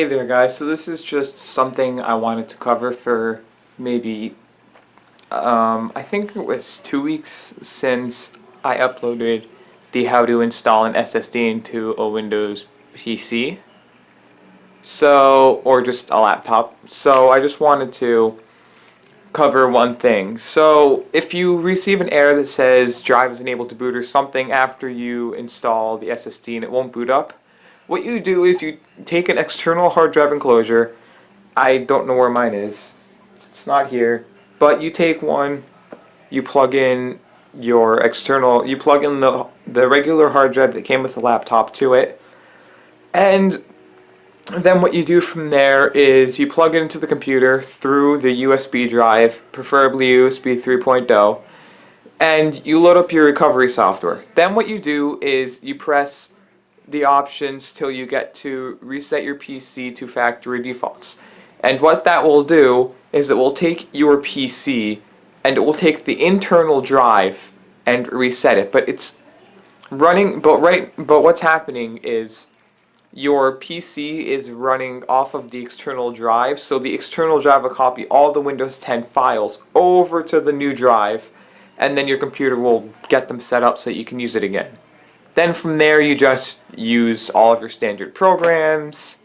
Hey there guys, so this is just something I wanted to cover for maybe, I think it was 2 weeks since I uploaded the how to install an SSD into a Windows PC, so, or just a laptop. So I just wanted to cover one thing. So if you receive an error that says drive isn't able to boot or something after you install the SSD and it won't boot up, what you do is you take an external hard drive enclosure. I don't know where mine is. It's not here. But you take one, you plug in your external, you plug in the regular hard drive that came with the laptop to it, and then what you do from there is you plug it into the computer through the USB drive, preferably USB 3.0, and you load up your recovery software. Then what you do is you press the options till you get to reset your PC to factory defaults. And what that will do is it will take your PC and it will take the internal drive and reset it. But it's running, but what's happening is your PC is running off of the external drive, so the external drive will copy all the Windows 10 files over to the new drive, and then your computer will get them set up so that you can use it again. Then from there you just use all of your standard programs,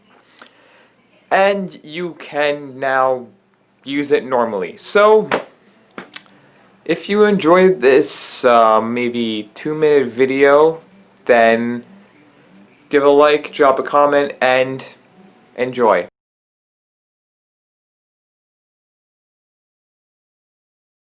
and you can now use it normally. So if you enjoyed this maybe 2-minute video, then give a like, drop a comment, and enjoy.